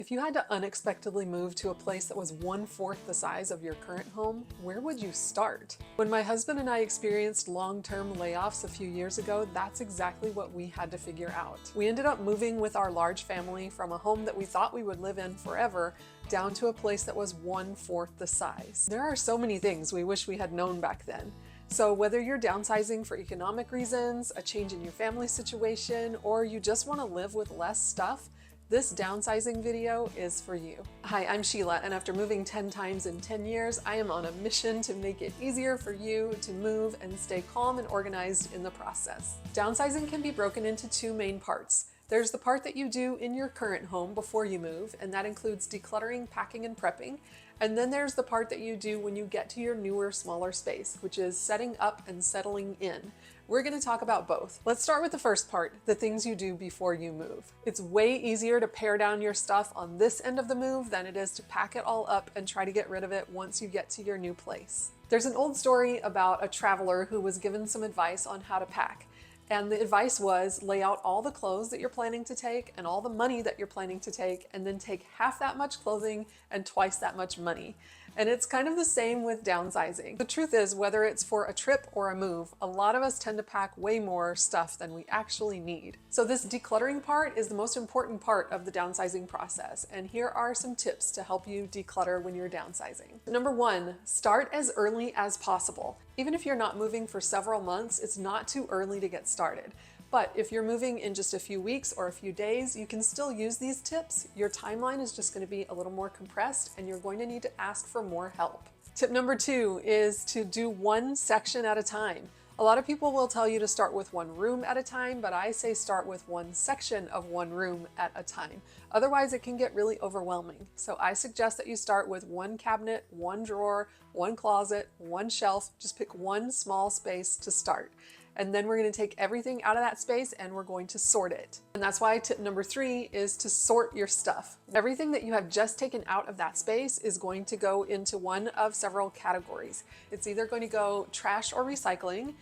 If you had to unexpectedly move to a place that was 1/4 the size of your current home, where would you start? When my husband and I experienced long-term layoffs a few years ago, that's exactly what we had to figure out. We ended up moving with our large family from a home that we thought we would live in forever down to a place that was 1/4 the size. There are so many things we wish we had known back then. So whether you're downsizing for economic reasons, a change in your family situation, or you just want to live with less stuff, this downsizing video is for you. Hi, I'm Sheila, and after moving 10 times in 10 years, I am on a mission to make it easier for you to move and stay calm and organized in the process. Downsizing can be broken into two main parts. There's the part that you do in your current home before you move, and that includes decluttering, packing, and prepping. And then there's the part that you do when you get to your newer, smaller space, which is setting up and settling in. We're going to talk about both. Let's start with the first part, the things you do before you move. It's way easier to pare down your stuff on this end of the move than it is to pack it all up and try to get rid of it once you get to your new place. There's an old story about a traveler who was given some advice on how to pack. And the advice was lay out all the clothes that you're planning to take and all the money that you're planning to take, and then take half that much clothing and twice that much money. And it's kind of the same with downsizing. The truth is, whether it's for a trip or a move, a lot of us tend to pack way more stuff than we actually need. So this decluttering part is the most important part of the downsizing process. And here are some tips to help you declutter when you're downsizing. Number one, start as early as possible. Even if you're not moving for several months, it's not too early to get started. But if you're moving in just a few weeks or a few days, you can still use these tips. Your timeline is just going to be a little more compressed, and you're going to need to ask for more help. Tip number two is to do one section at a time. A lot of people will tell you to start with one room at a time, but I say start with one section of one room at a time. Otherwise, it can get really overwhelming. So I suggest that you start with one cabinet, one drawer, one closet, one shelf. Just pick one small space to start. And then we're going to take everything out of that space and we're going to sort it. And that's why tip number three is to sort your stuff. Everything that you have just taken out of that space is going to go into one of several categories. It's either going to go trash or recycling,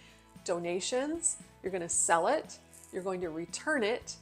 donations, you're going to sell it, you're going to return it,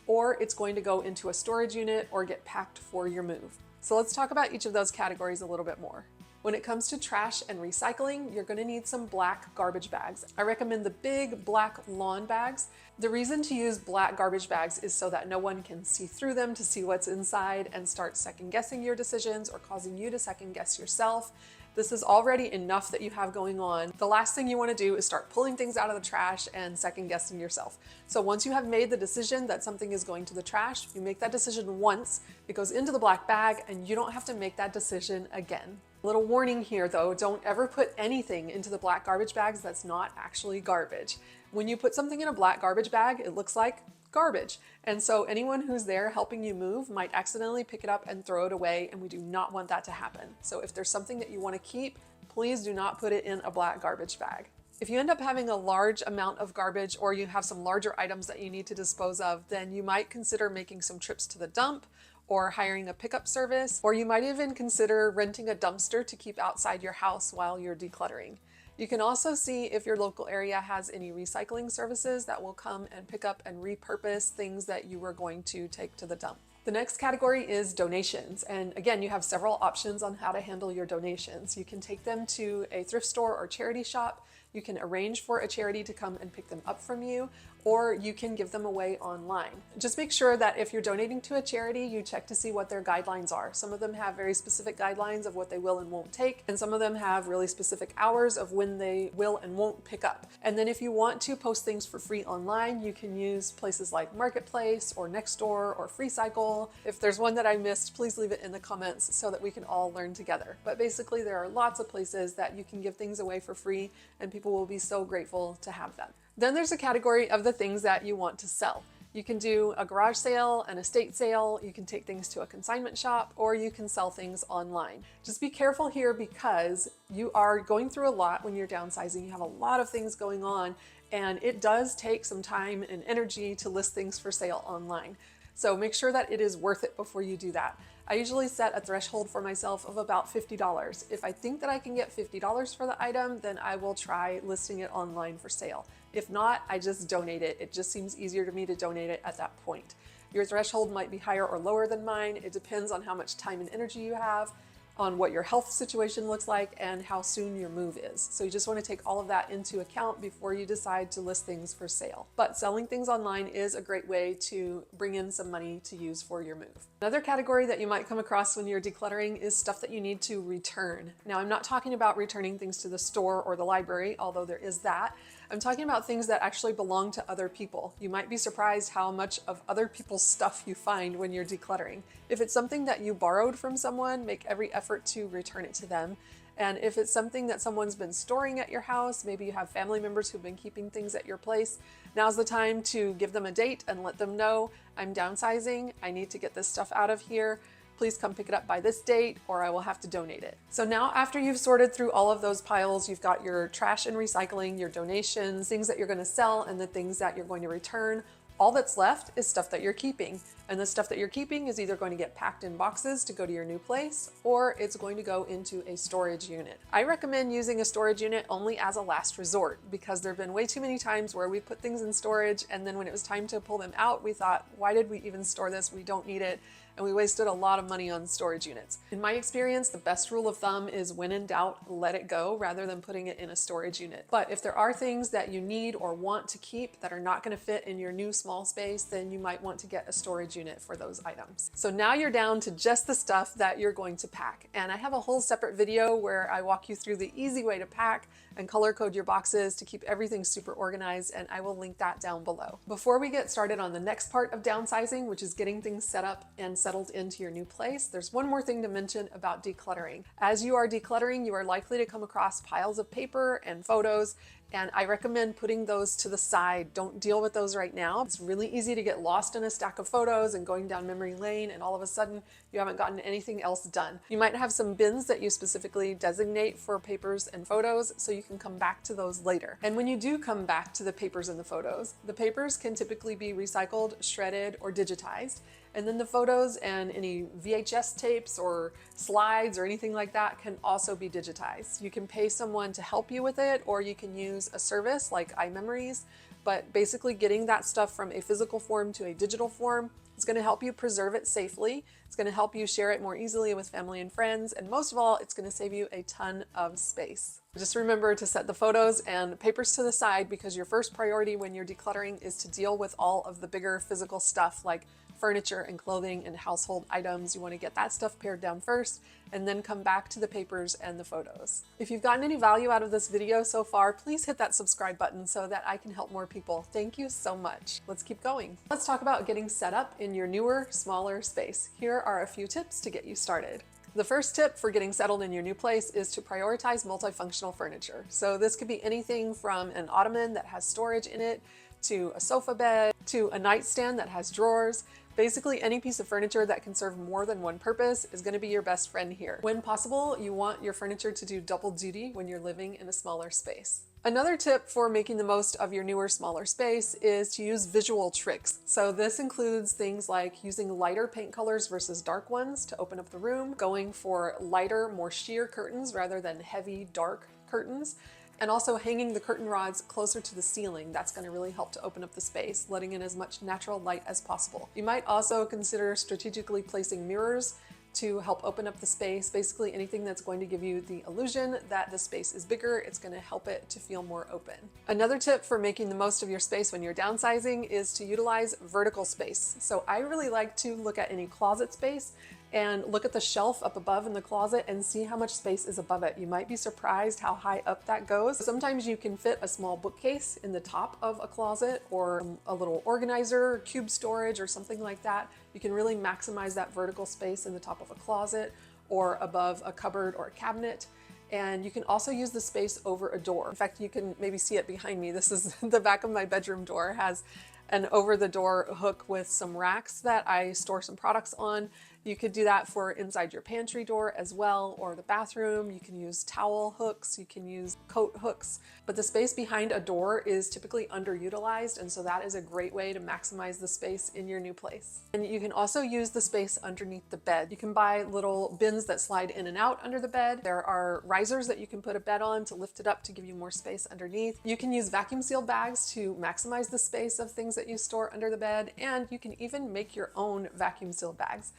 or it's going to go into a storage unit or get packed for your move. So let's talk about each of those categories a little bit more. When it comes to trash and recycling, you're going to need some black garbage bags. I recommend the big black lawn bags. The reason to use black garbage bags is so that no one can see through them to see what's inside and start second guessing your decisions or causing you to second guess yourself. This is already enough that you have going on. The last thing you want to do is start pulling things out of the trash and second guessing yourself. So once you have made the decision that something is going to the trash, you make that decision once, it goes into the black bag, and you don't have to make that decision again. A little warning here though, don't ever put anything into the black garbage bags that's not actually garbage. When you put something in a black garbage bag, it looks like garbage. And so anyone who's there helping you move might accidentally pick it up and throw it away, and we do not want that to happen. So if there's something that you want to keep, please do not put it in a black garbage bag. If you end up having a large amount of garbage, or you have some larger items that you need to dispose of, then you might consider making some trips to the dump or hiring a pickup service, or you might even consider renting a dumpster to keep outside your house while you're decluttering. You can also see if your local area has any recycling services that will come and pick up and repurpose things that you were going to take to the dump. The next category is donations. And again, you have several options on how to handle your donations. You can take them to a thrift store or charity shop. You can arrange for a charity to come and pick them up from you, or you can give them away online. Just make sure that if you're donating to a charity, you check to see what their guidelines are. Some of them have very specific guidelines of what they will and won't take, and some of them have really specific hours of when they will and won't pick up. And then if you want to post things for free online, you can use places like Marketplace or Nextdoor or FreeCycle. If there's one that I missed, please leave it in the comments so that we can all learn together. But basically, there are lots of places that you can give things away for free, and people will be so grateful to have them. Then there's a category of the things that you want to sell. You can do a garage sale, an estate sale, you can take things to a consignment shop, or you can sell things online. Just be careful here because you are going through a lot when you're downsizing. You have a lot of things going on, and it does take some time and energy to list things for sale online. So make sure that it is worth it before you do that. I usually set a threshold for myself of about $50. If I think that I can get $50 for the item, then I will try listing it online for sale. If not, I just donate it. It just seems easier to me to donate it at that point. Your threshold might be higher or lower than mine. It depends on how much time and energy you have, on what your health situation looks like, and how soon your move is. So you just want to take all of that into account before you decide to list things for sale. But selling things online is a great way to bring in some money to use for your move. Another category that you might come across when you're decluttering is stuff that you need to return. Now, I'm not talking about returning things to the store or the library, although there is that. I'm talking about things that actually belong to other people. You might be surprised how much of other people's stuff you find when you're decluttering. If it's something that you borrowed from someone, make every effort to return it to them. And if it's something that someone's been storing at your house, maybe you have family members who've been keeping things at your place, now's the time to give them a date and let them know, I'm downsizing, I need to get this stuff out of here. Please come pick it up by this date or I will have to donate it. So now after you've sorted through all of those piles, you've got your trash and recycling, your donations, things that you're going to sell, and the things that you're going to return. All that's left is stuff that you're keeping. And the stuff that you're keeping is either going to get packed in boxes to go to your new place, or it's going to go into a storage unit. I recommend using a storage unit only as a last resort, because there have been way too many times where we put things in storage and then when it was time to pull them out, we thought, why did we even store this? We don't need it. And we wasted a lot of money on storage units. In my experience, the best rule of thumb is when in doubt, let it go rather than putting it in a storage unit. But if there are things that you need or want to keep that are not going to fit in your new small space, then you might want to get a storage unit for those items. So now you're down to just the stuff that you're going to pack. And I have a whole separate video where I walk you through the easy way to pack and color code your boxes to keep everything super organized, and I will link that down below. Before we get started on the next part of downsizing, which is getting things set up and settled into your new place, there's one more thing to mention about decluttering. As you are decluttering, you are likely to come across piles of paper and photos, and I recommend putting those to the side. Don't deal with those right now. It's really easy to get lost in a stack of photos and going down memory lane, and all of a sudden you haven't gotten anything else done. You might have some bins that you specifically designate for papers and photos, so you can come back to those later. And when you do come back to the papers and the papers can typically be recycled, shredded, or digitized. And then the photos and any VHS tapes or slides or anything like that can also be digitized. You can pay someone to help you with it, or you can use a service like iMemories, but basically getting that stuff from a physical form to a digital form is going to help you preserve it safely. It's going to help you share it more easily with family and friends, and most of all, it's going to save you a ton of space. Just remember to set the photos and papers to the side, because your first priority when you're decluttering is to deal with all of the bigger physical stuff like furniture and clothing and household items. You want to get that stuff pared down first and then come back to the papers and the photos. If you've gotten any value out of this video so far, please hit that subscribe button so that I can help more people. Thank you so much. Let's keep going. Let's talk about getting set up in your newer, smaller space. Here are a few tips to get you started. The first tip for getting settled in your new place is to prioritize multifunctional furniture. So this could be anything from an ottoman that has storage in it, to a sofa bed, to a nightstand that has drawers. Basically, any piece of furniture that can serve more than one purpose is going to be your best friend here. When possible, you want your furniture to do double duty when you're living in a smaller space. Another tip for making the most of your newer, smaller space is to use visual tricks. So this includes things like using lighter paint colors versus dark ones to open up the room, going for lighter, more sheer curtains rather than heavy, dark curtains, and also hanging the curtain rods closer to the ceiling. That's going to really help to open up the space, letting in as much natural light as possible. You might also consider strategically placing mirrors to help open up the space. Basically anything that's going to give you the illusion that the space is bigger, it's going to help it to feel more open. Another tip for making the most of your space when you're downsizing is to utilize vertical space. So I really like to look at any closet space and look at the shelf up above in the closet and see how much space is above it. You might be surprised how high up that goes. Sometimes you can fit a small bookcase in the top of a closet, or a little organizer, cube storage, or something like that. You can really maximize that vertical space in the top of a closet or above a cupboard or a cabinet. And you can also use the space over a door. In fact, you can maybe see it behind me. This is the back of my bedroom door. It has an over the door hook with some racks that I store some products on. You could do that for inside your pantry door as well, or the bathroom. You can use towel hooks, you can use coat hooks, but the space behind a door is typically underutilized, and so that is a great way to maximize the space in your new place. And you can also use the space underneath the bed. You can buy little bins that slide in and out under the bed. There are risers that you can put a bed on to lift it up to give you more space underneath. You can use vacuum seal bags to maximize the space of things that you store under the bed, and you can even make your own vacuum seal bags.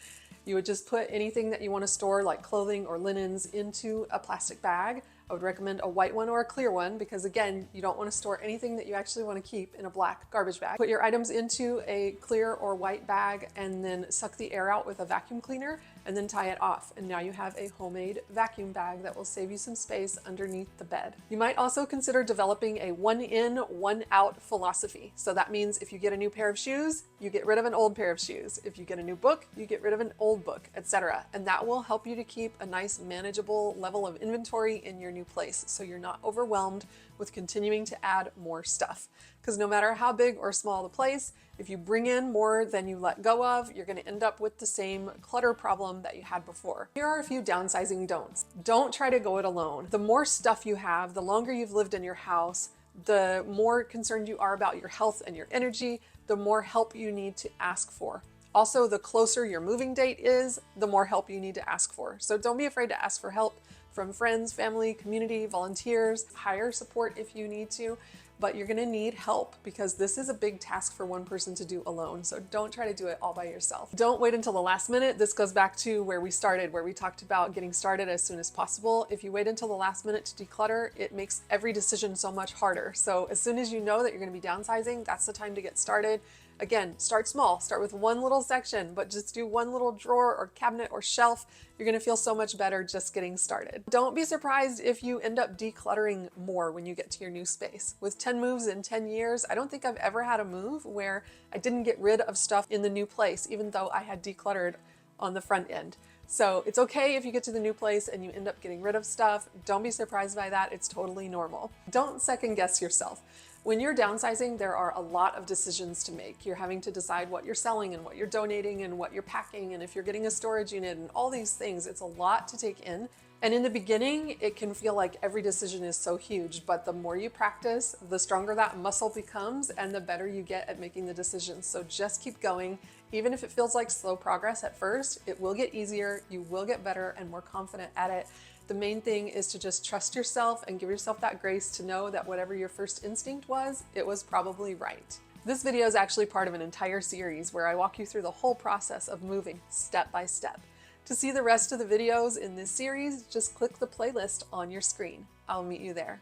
You would just put anything that you want to store, like clothing or linens, into a plastic bag. I would recommend a white one or a clear one because, again, you don't want to store anything that you actually want to keep in a black garbage bag. Put your items into a clear or white bag and then suck the air out with a vacuum cleaner and then tie it off. And now you have a homemade vacuum bag that will save you some space underneath the bed. You might also consider developing a one in, one out philosophy. So that means if you get a new pair of shoes, you get rid of an old pair of shoes. If you get a new book, you get rid of an old book, etc. And that will help you to keep a nice manageable level of inventory in your new place, so you're not overwhelmed with continuing to add more stuff. Because no matter how big or small the place, if you bring in more than you let go of, you're going to end up with the same clutter problem that you had before. Here are a few downsizing don'ts. Don't try to go it alone. The more stuff you have, the longer you've lived in your house, the more concerned you are about your health and your energy, the more help you need to ask for. Also, the closer your moving date is, the more help you need to ask for. So don't be afraid to ask for help from friends, family, community, volunteers. Hire support if you need to, but you're gonna need help because this is a big task for one person to do alone. So don't try to do it all by yourself. Don't wait until the last minute. This goes back to where we started, where we talked about getting started as soon as possible. If you wait until the last minute to declutter, it makes every decision so much harder. So as soon as you know that you're gonna be downsizing, that's the time to get started. Again, start small, start with one little section, but just do one little drawer or cabinet or shelf. You're gonna feel so much better just getting started. Don't be surprised if you end up decluttering more when you get to your new space. With 10 moves in 10 years, I don't think I've ever had a move where I didn't get rid of stuff in the new place, even though I had decluttered on the front end. So it's okay if you get to the new place and you end up getting rid of stuff. Don't be surprised by that, it's totally normal. Don't second guess yourself. When you're downsizing, there are a lot of decisions to make. You're having to decide what you're selling and what you're donating and what you're packing and if you're getting a storage unit and all these things. It's a lot to take in. And in the beginning, it can feel like every decision is so huge, but the more you practice, the stronger that muscle becomes and the better you get at making the decisions. So just keep going. Even if it feels like slow progress at first, it will get easier, you will get better and more confident at it. The main thing is to just trust yourself and give yourself that grace to know that whatever your first instinct was, it was probably right. This video is actually part of an entire series where I walk you through the whole process of moving step by step. To see the rest of the videos in this series, just click the playlist on your screen. I'll meet you there.